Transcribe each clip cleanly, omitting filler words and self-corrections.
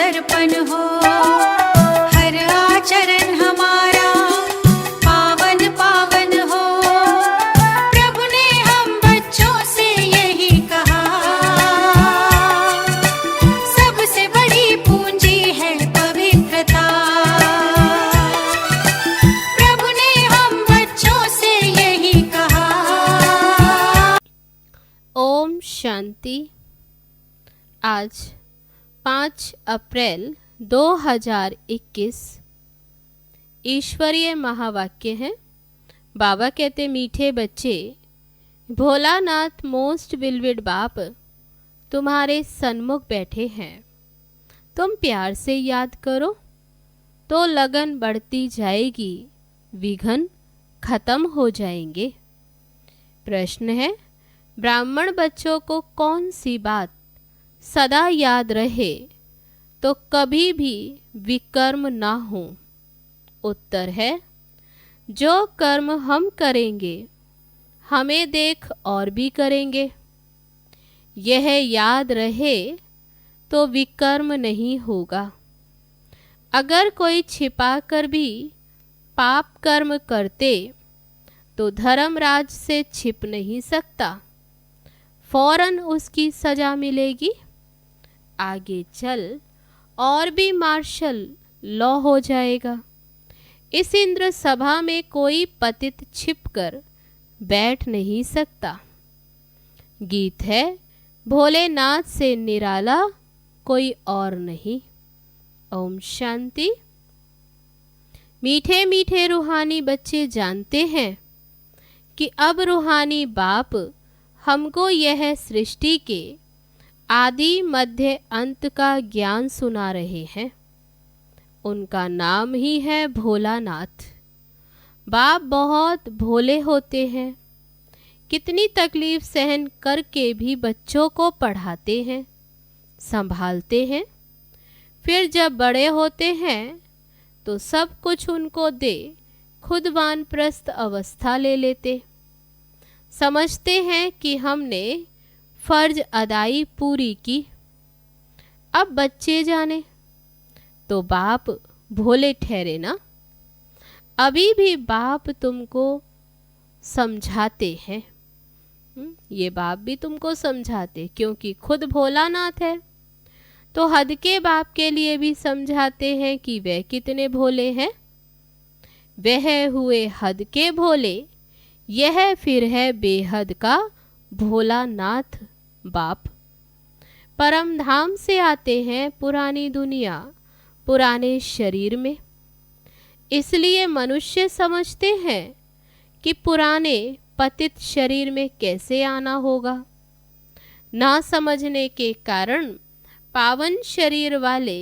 दर्पण हो। हर आचरण हमारा पावन पावन हो। प्रभु ने हम बच्चों से यही कहा, सबसे बड़ी पूंजी है पवित्रता। प्रभु ने हम बच्चों से यही कहा। ओम शांति। आज 5 अप्रैल 2021 ईश्वरीय महावाक्य है। बाबा कहते, मीठे बच्चे, भोलानाथ मोस्ट बिलविड बाप तुम्हारे सन्मुख बैठे हैं। तुम प्यार से याद करो तो लगन बढ़ती जाएगी, विघ्न खत्म हो जाएंगे। प्रश्न है, ब्राह्मण बच्चों को कौन सी बात सदा याद रहे तो कभी भी विकर्म ना हो? उत्तर है, जो कर्म हम करेंगे हमें देख और भी करेंगे। यह याद रहे तो विकर्म नहीं होगा। अगर कोई छिपा कर भी पाप कर्म करते तो धर्मराज से छिप नहीं सकता, फौरन उसकी सजा मिलेगी। आगे चल और भी मार्शल लॉ हो जाएगा। इस इंद्र सभा में कोई पतित छिपकर बैठ नहीं सकता। गीत है, भोलेनाथ से निराला कोई और नहीं। ओम शांति। मीठे मीठे रूहानी बच्चे जानते हैं कि अब रूहानी बाप हमको यह सृष्टि के आदि मध्य अंत का ज्ञान सुना रहे हैं। उनका नाम ही है भोलानाथ। बाप बहुत भोले होते हैं। कितनी तकलीफ सहन करके भी बच्चों को पढ़ाते हैं, संभालते हैं। फिर जब बड़े होते हैं तो सब कुछ उनको दे खुद वानप्रस्थ अवस्था ले लेते। समझते हैं कि हमने फर्ज अदाई पूरी की। अब बच्चे जाने तो बाप भोले ठहरे ना। अभी भी बाप तुमको समझाते हैं। ये बाप भी तुमको समझाते, क्योंकि खुद भोलानाथ है तो हद के बाप के लिए भी समझाते हैं कि वे कितने भोले हैं। वह हुए हद के भोले, यह फिर है बेहद का भोलानाथ बाप। परम धाम से आते हैं पुरानी दुनिया पुराने शरीर में। इसलिए मनुष्य समझते हैं कि पुराने पतित शरीर में कैसे आना होगा। ना समझने के कारण पावन शरीर वाले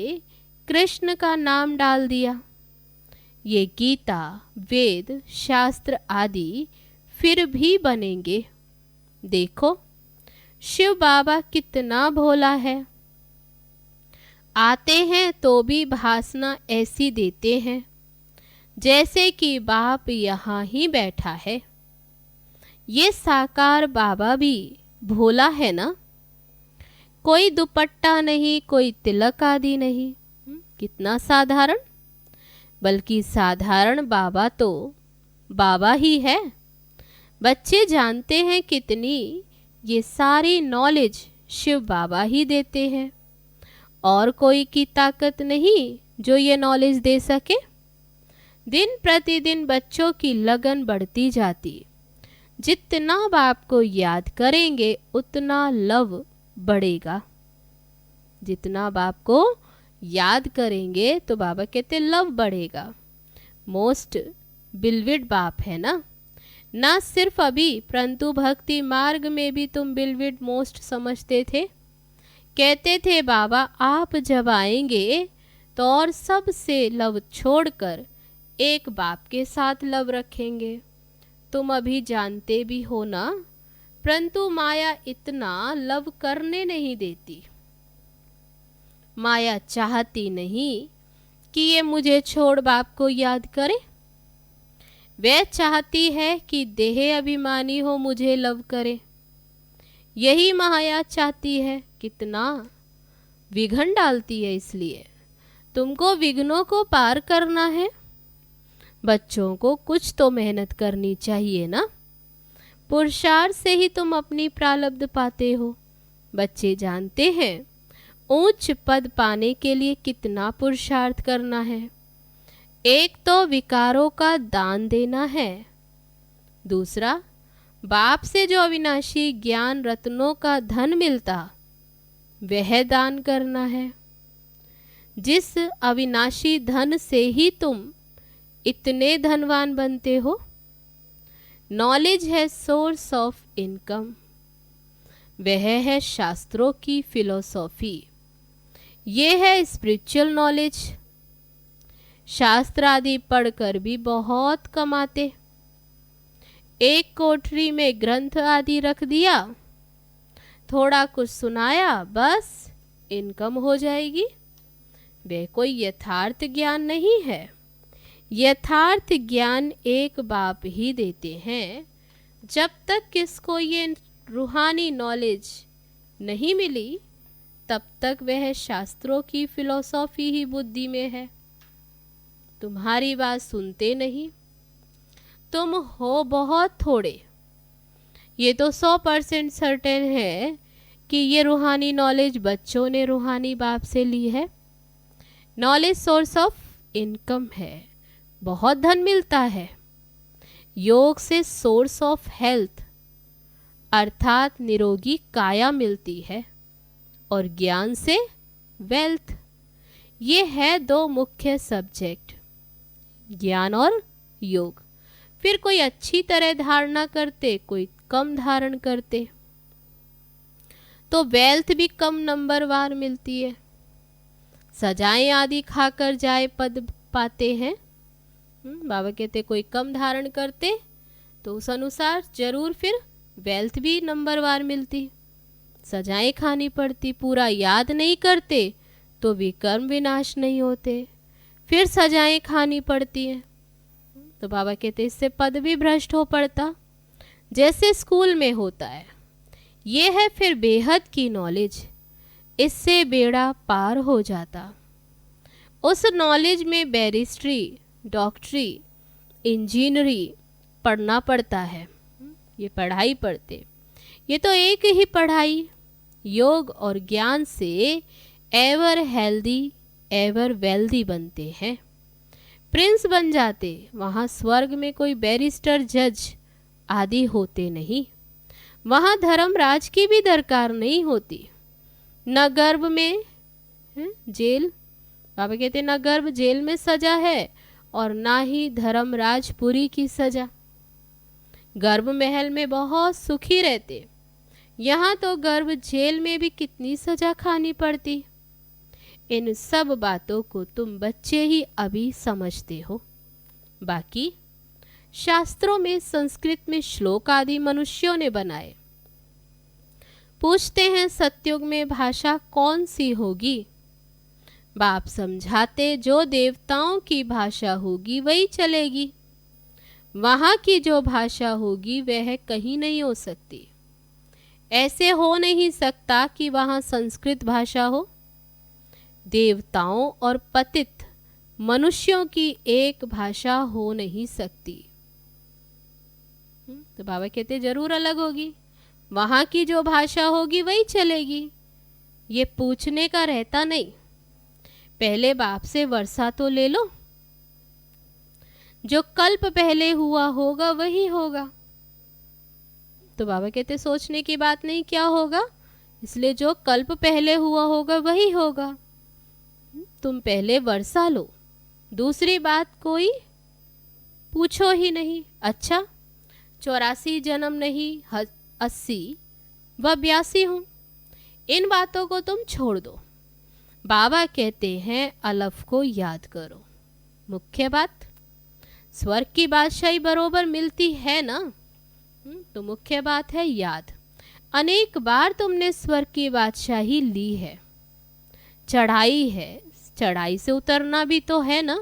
कृष्ण का नाम डाल दिया। ये गीता, वेद, शास्त्र आदि फिर भी बनेंगे। देखो शिव बाबा कितना भोला है। आते हैं तो भी भासना ऐसी देते हैं जैसे कि बाप यहाँ ही बैठा है। ये साकार बाबा भी भोला है ना। कोई दुपट्टा नहीं, कोई तिलक आदि नहीं। कितना साधारण। बल्कि साधारण बाबा तो बाबा ही है। बच्चे जानते हैं कितनी ये सारी नॉलेज शिव बाबा ही देते हैं। और कोई की ताकत नहीं जो ये नॉलेज दे सके। दिन प्रतिदिन बच्चों की लगन बढ़ती जाती। जितना बाप को याद करेंगे उतना लव बढ़ेगा। जितना बाप को याद करेंगे तो बाबा कहते लव बढ़ेगा। मोस्ट बिलविड बाप है ना। ना सिर्फ अभी परंतु भक्ति मार्ग में भी तुम बिलविड मोस्ट समझते थे। कहते थे बाबा आप जब आएंगे तो और सबसे लव छोड़कर एक बाप के साथ लव रखेंगे। तुम अभी जानते भी हो ना, परंतु माया इतना लव करने नहीं देती। माया चाहती नहीं कि ये मुझे छोड़ बाप को याद करे। वह चाहती है कि देह अभिमानी हो मुझे लव करे। यही माया चाहती है। कितना विघन डालती है। इसलिए तुमको विघ्नों को पार करना है। बच्चों को कुछ तो मेहनत करनी चाहिए ना। पुरुषार्थ से ही तुम अपनी प्रारब्ध पाते हो। बच्चे जानते हैं उच्च पद पाने के लिए कितना पुरुषार्थ करना है। एक तो विकारों का दान देना है, दूसरा बाप से जो अविनाशी ज्ञान रत्नों का धन मिलता वह दान करना है। जिस अविनाशी धन से ही तुम इतने धनवान बनते हो। नॉलेज है सोर्स ऑफ इनकम, वह है शास्त्रों की फिलॉसफी। ये है स्पिरिचुअल नॉलेज। शास्त्र आदि पढ़कर भी बहुत कमाते। एक कोठरी में ग्रंथ आदि रख दिया, थोड़ा कुछ सुनाया, बस इनकम हो जाएगी। वह कोई यथार्थ ज्ञान नहीं है। यथार्थ ज्ञान एक बाप ही देते हैं। जब तक किसको ये रूहानी नॉलेज नहीं मिली तब तक वह शास्त्रों की फिलॉसफी ही बुद्धि में है। तुम्हारी बात सुनते नहीं। तुम हो बहुत थोड़े। ये तो 100% सर्टेन है कि ये रूहानी नॉलेज बच्चों ने रूहानी बाप से ली है। नॉलेज सोर्स ऑफ इनकम है, बहुत धन मिलता है। योग से सोर्स ऑफ हेल्थ अर्थात निरोगी काया मिलती है, और ज्ञान से वेल्थ। ये है दो मुख्य सब्जेक्ट, ज्ञान और योग। फिर कोई अच्छी तरह धारणा करते, कोई कम धारण करते, तो वेल्थ भी कम नंबरवार मिलती है। सजाएं आदि खाकर जाए पद पाते हैं। बाबा कहते कोई कम धारण करते तो उस अनुसार जरूर फिर वेल्थ भी नंबरवार मिलती। सजाएं खानी पड़ती, पूरा याद नहीं करते तो विकर्म विनाश नहीं होते, फिर सजाएं खानी पड़ती हैं। तो बाबा कहते इससे पद भी भ्रष्ट हो पड़ता, जैसे स्कूल में होता है। ये है फिर बेहद की नॉलेज, इससे बेड़ा पार हो जाता। उस नॉलेज में बैरिस्ट्री, डॉक्टरी, इंजीनियरी पढ़ना पड़ता है। ये पढ़ाई पढ़ते, ये तो एक ही पढ़ाई। योग और ज्ञान से एवर हेल्दी एवर वेल्दी बनते हैं, प्रिंस बन जाते। वहाँ स्वर्ग में कोई बैरिस्टर, जज आदि होते नहीं। वहाँ धर्मराज की भी दरकार नहीं होती। न गर्भ में जेल, बाबा कहते न गर्भ जेल में सजा है और ना ही धर्मराजपुरी की सजा। गर्भ महल में बहुत सुखी रहते, यहाँ तो गर्भ जेल में भी कितनी सजा खानी पड़ती। इन सब बातों को तुम बच्चे ही अभी समझते हो। बाकी शास्त्रों में संस्कृत में श्लोक आदि मनुष्यों ने बनाए। पूछते हैं सतयुग में भाषा कौन सी होगी। बाप समझाते जो देवताओं की भाषा होगी वही चलेगी। वहाँ की जो भाषा होगी वह कहीं नहीं हो सकती। ऐसे हो नहीं सकता कि वहाँ संस्कृत भाषा हो। देवताओं और पतित मनुष्यों की एक भाषा हो नहीं सकती। तो बाबा कहते जरूर अलग होगी। वहाँ की जो भाषा होगी वही चलेगी। ये पूछने का रहता नहीं। पहले बाप से वर्षा तो ले लो, जो कल्प पहले हुआ होगा वही होगा। तो बाबा कहते सोचने की बात नहीं क्या होगा, इसलिए जो कल्प पहले हुआ होगा वही होगा। तुम पहले वर्षा लो, दूसरी बात कोई पूछो ही नहीं। अच्छा 84 जन्म नहीं, 80 व 82 हूँ, इन बातों को तुम छोड़ दो। बाबा कहते हैं अलफ को याद करो। मुख्य बात स्वर्ग की बादशाही बरोबर मिलती है ना, तो मुख्य बात है याद। अनेक बार तुमने स्वर्ग की बादशाही ली है, चढ़ाई है, चढ़ाई से उतरना भी तो है ना।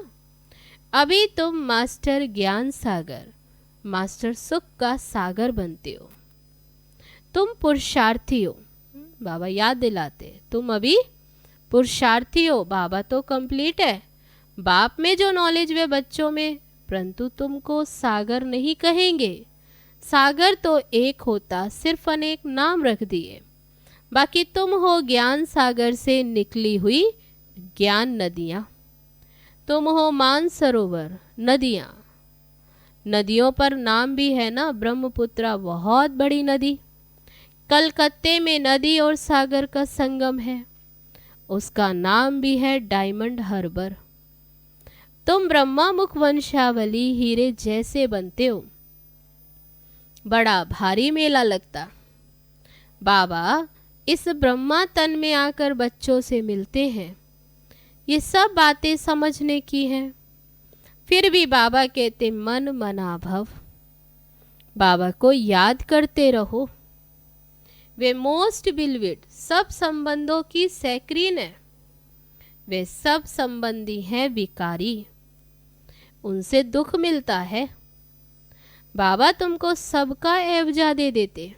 अभी तुम मास्टर ज्ञान सागर, मास्टर सुख का सागर बनते हो। तुम पुरुषार्थी हो, बाबा याद दिलाते तुम अभी पुरुषार्थियों, बाबा तो कंप्लीट है, बाप में जो नॉलेज वे बच्चों में, परंतु तुमको सागर नहीं कहेंगे। सागर तो एक होता, सिर्फ अनेक नाम रख दिए। बाकी तुम हो ज्ञान सागर से निकली हुई ज्ञान नदियाँ। तुम हो मानसरोवर, नदियाँ। नदियों पर नाम भी है ना, ब्रह्मपुत्रा बहुत बड़ी नदी। कलकत्ते में नदी और सागर का संगम है, उसका नाम भी है डायमंड हार्बर। तुम ब्रह्मा मुख वंशावली हीरे जैसे बनते हो। बड़ा भारी मेला लगता। बाबा इस ब्रह्मा तन में आकर बच्चों से मिलते हैं। ये सब बातें समझने की हैं। फिर भी बाबा कहते मन मना भव, बाबा को याद करते रहो। वे मोस्ट बिलविड, सब संबंधों की सैक्रीन है। वे सब संबंधी हैं विकारी, उनसे दुख मिलता है। बाबा तुमको सबका एवजा दे देते,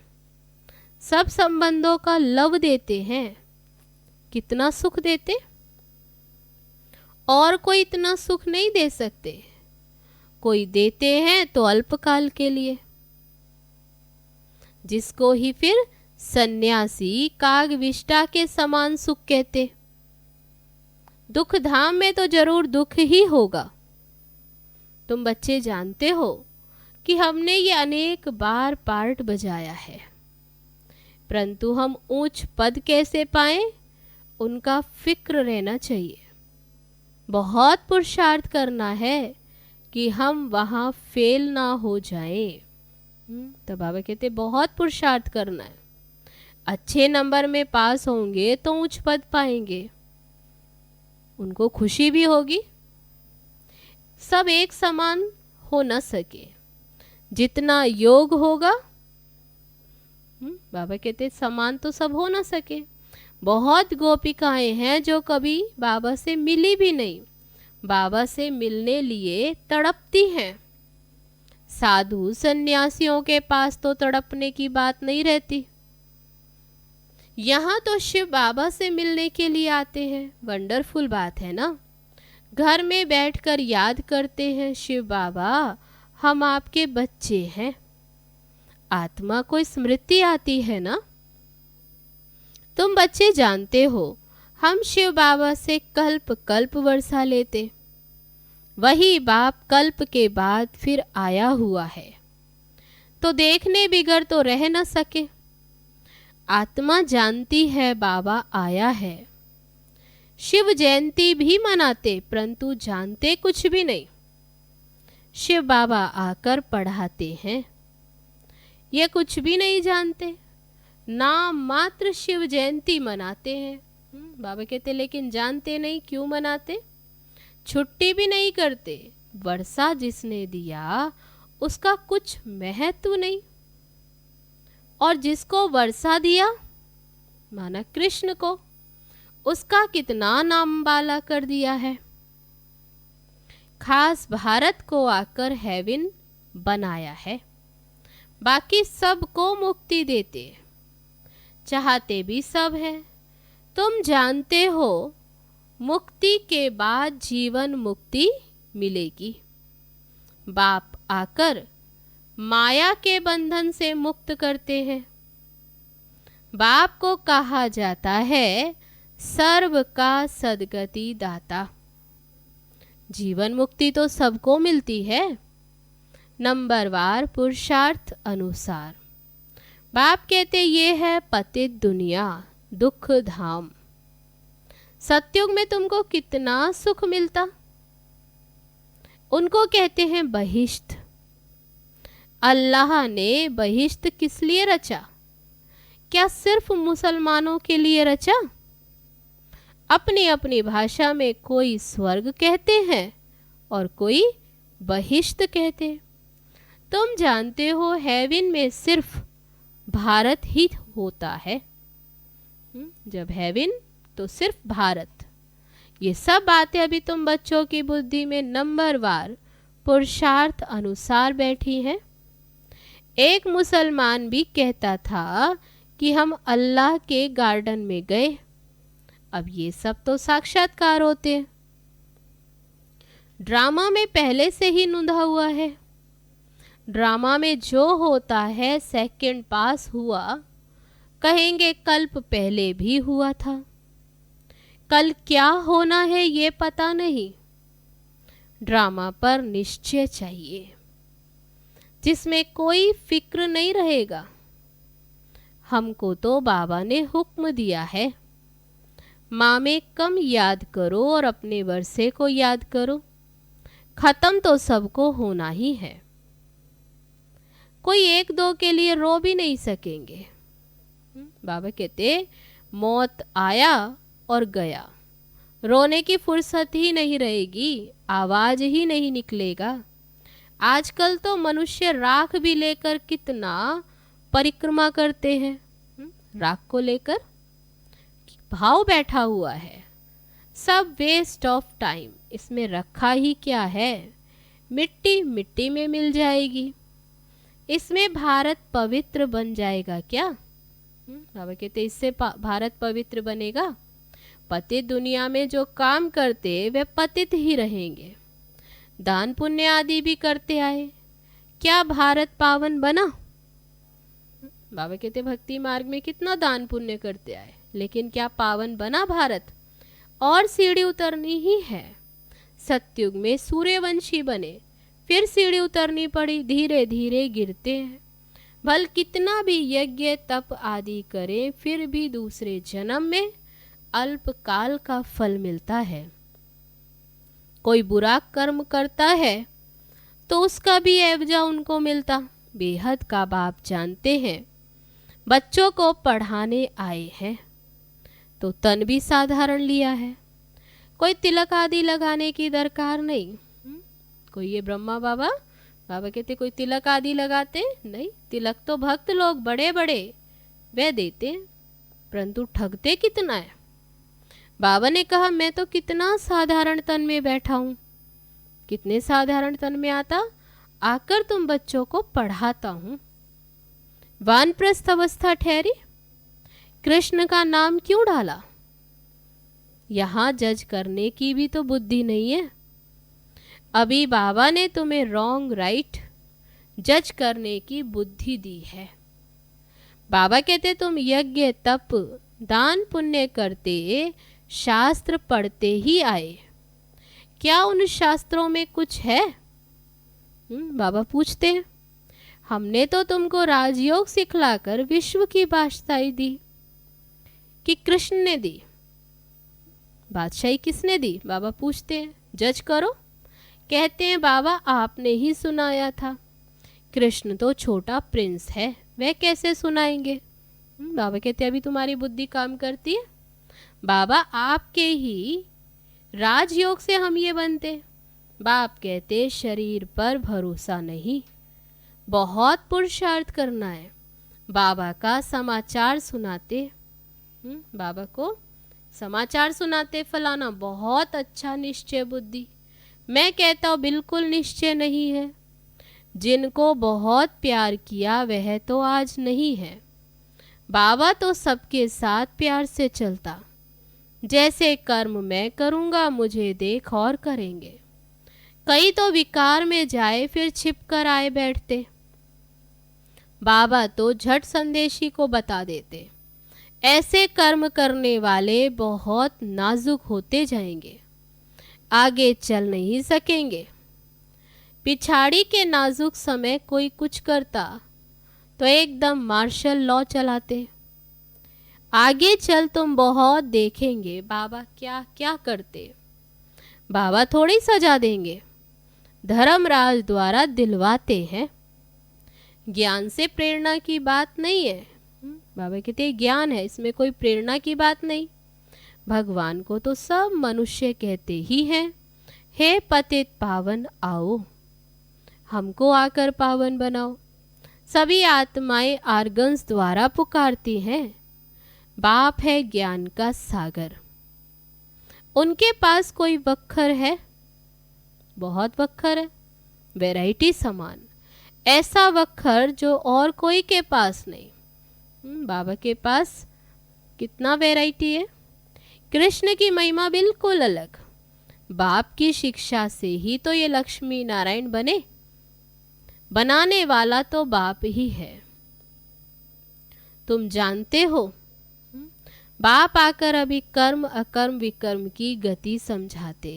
सब संबंधों का लव देते हैं। कितना सुख देते, और कोई इतना सुख नहीं दे सकते। कोई देते हैं तो अल्पकाल के लिए, जिसको ही फिर सन्यासी कागविष्टा के समान सुख कहते। दुख धाम में तो जरूर दुख ही होगा। तुम बच्चे जानते हो कि हमने ये अनेक बार पार्ट बजाया है, परंतु हम ऊंच पद कैसे पाएं, उनका फिक्र रहना चाहिए। बहुत पुरुषार्थ करना है कि हम वहाँ फेल ना हो जाएं। तो बाबा कहते बहुत पुरुषार्थ करना है। अच्छे नंबर में पास होंगे तो उच्च पद पाएंगे, उनको खुशी भी होगी। सब एक समान हो न सके, जितना योग होगा। बाबा कहते समान तो सब हो ना सके। बहुत गोपिकाएं हैं जो कभी बाबा से मिली भी नहीं, बाबा से मिलने लिए तड़पती हैं। साधु सन्यासियों के पास तो तड़पने की बात नहीं रहती। यहाँ तो शिव बाबा से मिलने के लिए आते हैं। वंडरफुल बात है ना। घर में बैठकर याद करते हैं, शिव बाबा हम आपके बच्चे हैं। आत्मा को स्मृति आती है ना। तुम बच्चे जानते हो हम शिव बाबा से कल्प कल्प वर्षा लेते, वही बाप कल्प के बाद फिर आया हुआ है, तो देखने बिगर तो रह न सके। आत्मा जानती है बाबा आया है। शिव जयंती भी मनाते, परंतु जानते कुछ भी नहीं। शिव बाबा आकर पढ़ाते हैं, ये कुछ भी नहीं जानते। नाम मात्र शिव जयंती मनाते हैं। बाबा कहते लेकिन जानते नहीं क्यों मनाते। छुट्टी भी नहीं करते। वर्षा जिसने दिया उसका कुछ महत्व नहीं, और जिसको वर्षा दिया माना कृष्ण को, उसका कितना नाम बाला कर दिया है। खास भारत को आकर हेवन बनाया है। बाकी सबको मुक्ति देते, चाहते भी सब है। तुम जानते हो मुक्ति के बाद जीवन मुक्ति मिलेगी। बाप आकर माया के बंधन से मुक्त करते हैं। बाप को कहा जाता है सर्व का सद्गति दाता। जीवन मुक्ति तो सबको मिलती है, नंबरवार पुरुषार्थ अनुसार। बाप कहते ये है पतित दुनिया, दुख धाम। सतयुग में तुमको कितना सुख मिलता। उनको कहते हैं बहिष्ठ। अल्लाह ने बहिष्ठ किस लिए रचा? क्या सिर्फ मुसलमानों के लिए रचा? अपनी अपनी भाषा में कोई स्वर्ग कहते हैं और कोई बहिष्ठ कहते। तुम जानते हो हेवन में सिर्फ भारत ही होता है। जब हेवन तो सिर्फ भारत। ये सब बातें अभी तुम बच्चों की बुद्धि में नंबरवार पुरुषार्थ अनुसार बैठी हैं। एक मुसलमान भी कहता था कि हम अल्लाह के गार्डन में गए, अब ये सब तो साक्षात्कार होते हैं, ड्रामा में पहले से ही नूंधा हुआ है। ड्रामा में जो होता है सेकंड पास हुआ, कहेंगे कल्प पहले भी हुआ था। कल क्या होना है ये पता नहीं। ड्रामा पर निश्चय चाहिए जिसमें कोई फिक्र नहीं रहेगा। हमको तो बाबा ने हुक्म दिया है, माँ में कम याद करो और अपने वर्षे को याद करो। खत्म तो सबको होना ही है। कोई एक दो के लिए रो भी नहीं सकेंगे। बाबा कहते मौत आया और गया, रोने की फुर्सत ही नहीं रहेगी, आवाज ही नहीं निकलेगा। आजकल तो मनुष्य राख भी लेकर कितना परिक्रमा करते हैं। राख को लेकर भाव बैठा हुआ है। सब वेस्ट ऑफ टाइम। इसमें रखा ही क्या है, मिट्टी मिट्टी में मिल जाएगी। इसमें भारत पवित्र बन जाएगा क्या? बाबा कहते इससे भारत पवित्र बनेगा? पतित दुनिया में जो काम करते वे पतित ही रहेंगे। दान पुण्य आदि भी करते आए, क्या भारत पावन बना? बाबा कहते भक्ति मार्ग में कितना दान पुण्य करते आए, लेकिन क्या पावन बना भारत? और सीढ़ी उतरनी ही है। सतयुग में सूर्यवंशी बने, फिर सीढ़ी उतरनी पड़ी, धीरे धीरे गिरते हैं। भल कितना भी यज्ञ तप आदि करें, फिर भी दूसरे जन्म में अल्पकाल का फल मिलता है। कोई बुरा कर्म करता है तो उसका भी एवजा उनको मिलता। बेहद का बाप जानते हैं, बच्चों को पढ़ाने आए हैं तो तन भी साधारण लिया है। कोई तिलक आदि लगाने की दरकार नहीं। कोई ये ब्रह्मा बाबा कहते कोई तिलक आदि लगाते नहीं। तिलक तो भक्त लोग बड़े बड़े वे देते हैं, परंतु ठगते कितना है। बाबा ने कहा मैं तो कितना साधारण तन में बैठा हूँ। कितने साधारण तन में आकर तुम बच्चों को पढ़ाता हूँ। वानप्रस्थ अवस्था ठहरी, कृष्ण का नाम क्यों डाला? यहाँ जज करने की भी तो बुद्धि नहीं है। अभी बाबा ने तुम्हें रॉन्ग राइट जज करने की बुद्धि दी है। बाबा कहते तुम यज्ञ तप दान पुण्य करते शास्त्र पढ़ते ही आए, क्या उन शास्त्रों में कुछ है? बाबा पूछते हैं हमने तो तुमको राजयोग सिखलाकर विश्व की बादशाही दी कि कृष्ण ने दी? बादशाही किसने दी? बाबा पूछते हैं, जज करो। कहते हैं बाबा आपने ही सुनाया था, कृष्ण तो छोटा प्रिंस है, वह कैसे सुनाएंगे? बाबा कहते अभी तुम्हारी बुद्धि काम करती है। बाबा आपके ही राजयोग से हम ये बनते। बाप कहते शरीर पर भरोसा नहीं, बहुत पुरुषार्थ करना है। बाबा का समाचार सुनाते, बाबा को समाचार सुनाते फलाना बहुत अच्छा निश्चय बुद्धि। मैं कहता हूँ बिल्कुल निश्चय नहीं है। जिनको बहुत प्यार किया वह तो आज नहीं है। बाबा तो सबके साथ प्यार से चलता, जैसे कर्म मैं करूँगा मुझे देख और करेंगे। कई तो विकार में जाए फिर छिप कर आए बैठते। बाबा तो झट संदेशी को बता देते, ऐसे कर्म करने वाले बहुत नाजुक होते जाएंगे, आगे चल नहीं सकेंगे। पिछाड़ी के नाजुक समय कोई कुछ करता तो एकदम मार्शल लॉ चलाते। आगे चल तुम बहुत देखेंगे बाबा क्या क्या करते। बाबा थोड़ी सजा देंगे, धर्मराज द्वारा दिलवाते हैं। ज्ञान से प्रेरणा की बात नहीं है। बाबा कहते ज्ञान है, इसमें कोई प्रेरणा की बात नहीं। भगवान को तो सब मनुष्य कहते ही हैं, हे पतित पावन आओ, हमको आकर पावन बनाओ। सभी आत्माएं आर्गन्स द्वारा पुकारती हैं। बाप है ज्ञान का सागर। उनके पास कोई वक्खर है? बहुत वक्खर है, वैरायटी समान। ऐसा वक्खर जो और कोई के पास नहीं। बाबा के पास कितना वैरायटी है। कृष्ण की महिमा बिल्कुल अलग। बाप की शिक्षा से ही तो ये लक्ष्मी नारायण बने। बनाने वाला तो बाप ही है। तुम जानते हो, बाप आकर अभी कर्म अकर्म विकर्म की गति समझाते।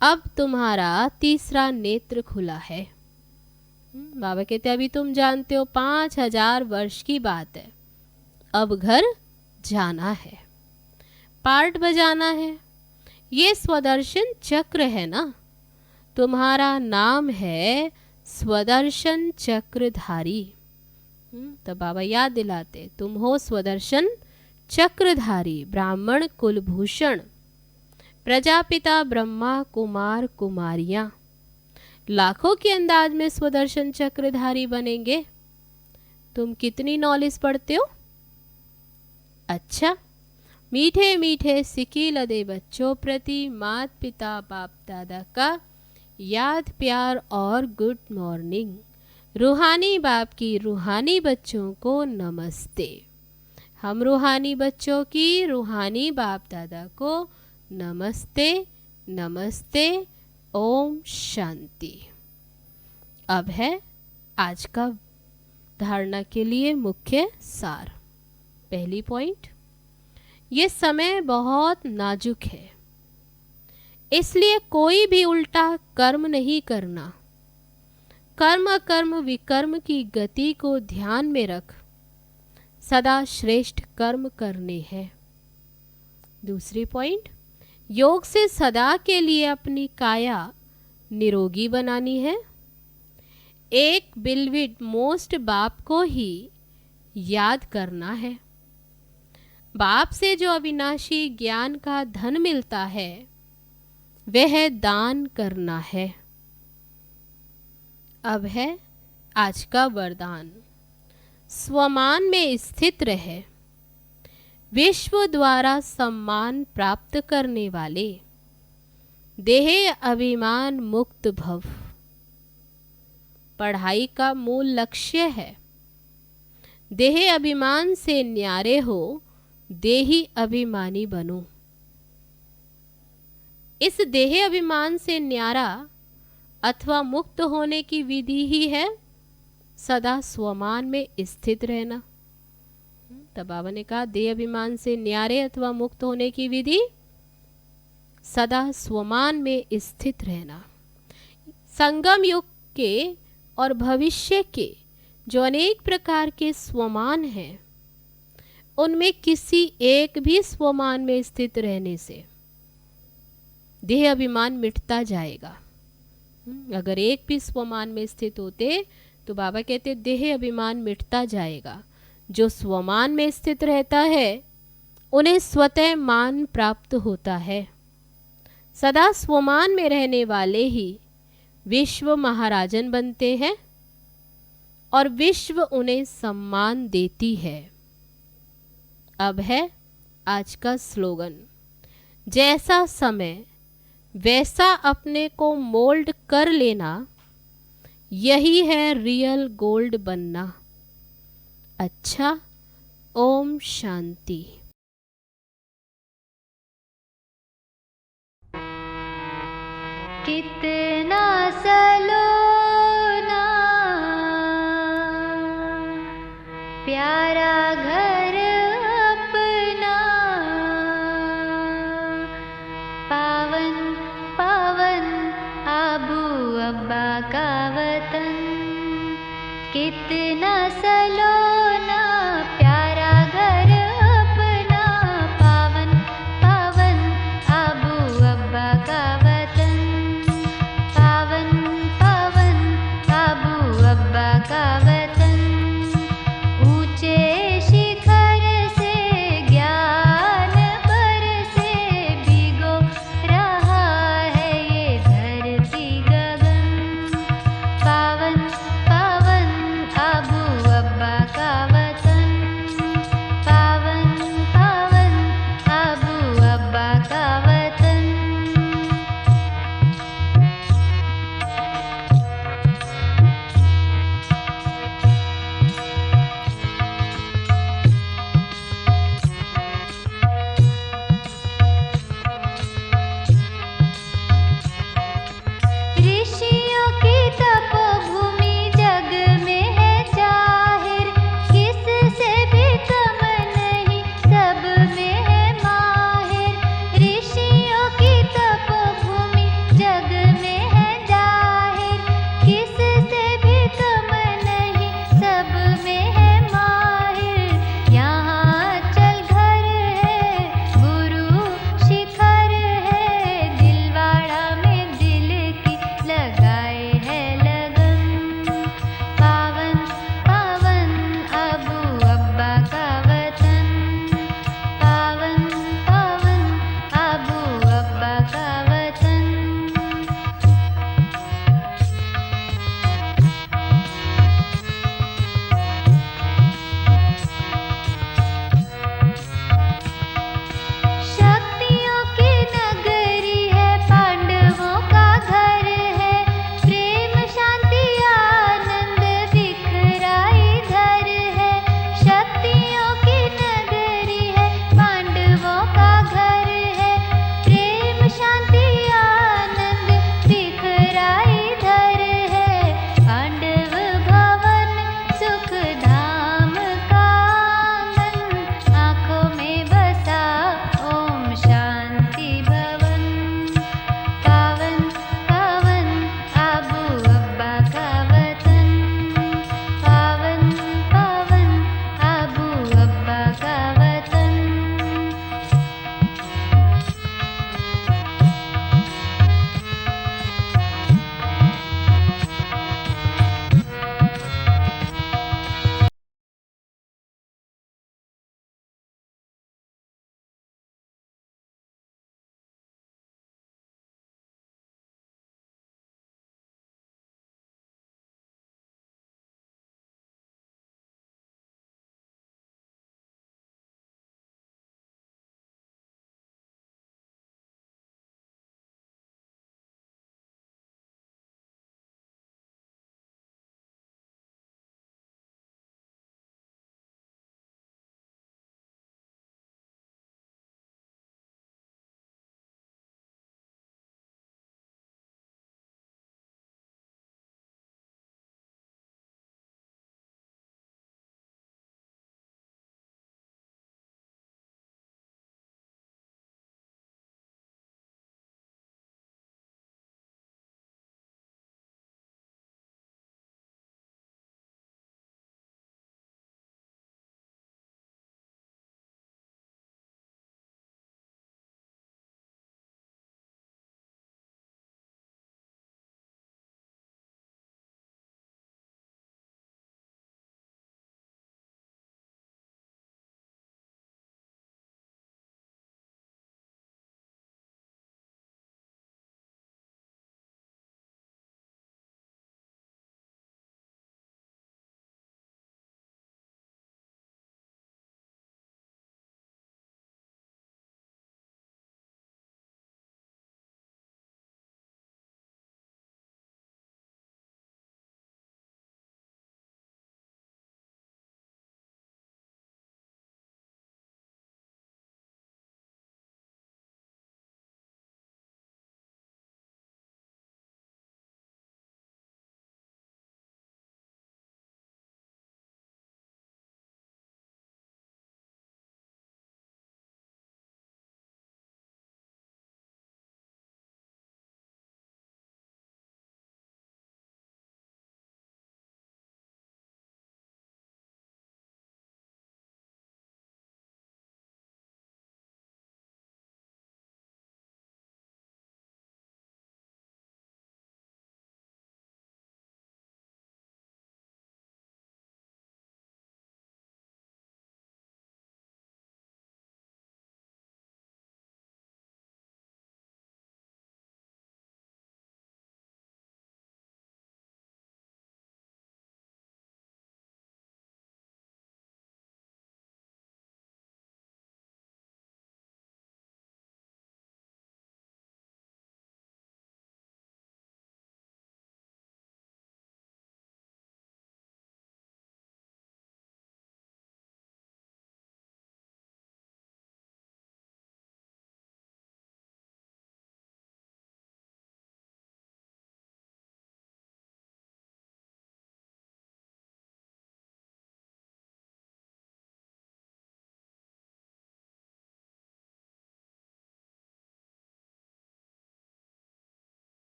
अब तुम्हारा तीसरा नेत्र खुला है। बाबा कहते अभी तुम जानते हो 5000 वर्ष की बात है, अब घर जाना है, पार्ट बजाना है। ये स्वदर्शन चक्र है ना, तुम्हारा नाम है स्वदर्शन चक्रधारी। तो बाबा याद दिलाते, तुम हो स्वदर्शन चक्रधारी, ब्राह्मण कुलभूषण, प्रजापिता ब्रह्मा कुमार कुमारियां। लाखों के अंदाज में स्वदर्शन चक्रधारी बनेंगे। तुम कितनी नॉलेज पढ़ते हो? अच्छा, मीठे मीठे सिकी लदे बच्चों प्रति मात पिता बाप दादा का याद प्यार और गुड मॉर्निंग। रूहानी बाप की रूहानी बच्चों को नमस्ते। हम रूहानी बच्चों की रूहानी बाप दादा को नमस्ते नमस्ते। ओम शांति। अब है आज का धारणा के लिए मुख्य सार। पहली पॉइंट, ये समय बहुत नाजुक है, इसलिए कोई भी उल्टा कर्म नहीं करना। कर्म अकर्म विकर्म की गति को ध्यान में रख सदा श्रेष्ठ कर्म करने हैं। दूसरी पॉइंट, योग से सदा के लिए अपनी काया निरोगी बनानी है। एक बिलविड मोस्ट बाप को ही याद करना है। बाप से जो अविनाशी ज्ञान का धन मिलता है वह दान करना है। अब है आज का वरदान। स्वमान में स्थित रहे, विश्व द्वारा सम्मान प्राप्त करने वाले, देह अभिमान मुक्त भव। पढ़ाई का मूल लक्ष्य है देह अभिमान से न्यारे हो, देही अभिमानी बनो। इस देह अभिमान से न्यारा अथवा मुक्त होने की विधि ही है सदा स्वमान में स्थित रहना। तब बाबा ने कहा देह अभिमान से न्यारे अथवा मुक्त होने की विधि सदा स्वमान में स्थित रहना। संगम युग के और भविष्य के जो अनेक प्रकार के स्वमान हैं, उनमें किसी एक भी स्वमान में स्थित रहने से देह अभिमान मिटता जाएगा। अगर एक भी स्वमान में स्थित होते तो बाबा कहते देह अभिमान मिटता जाएगा। जो स्वमान में स्थित रहता है उन्हें स्वतः मान प्राप्त होता है। सदा स्वमान में रहने वाले ही विश्व महाराजन बनते हैं और विश्व उन्हें सम्मान देती है। अब है आज का स्लोगन, जैसा समय वैसा अपने को मोल्ड कर लेना, यही है रियल गोल्ड बनना। अच्छा, ओम शांति। कितना सलोना प्यारा घर अपना, पावन पावन आबू अब्बा का वतन। कितना सलोना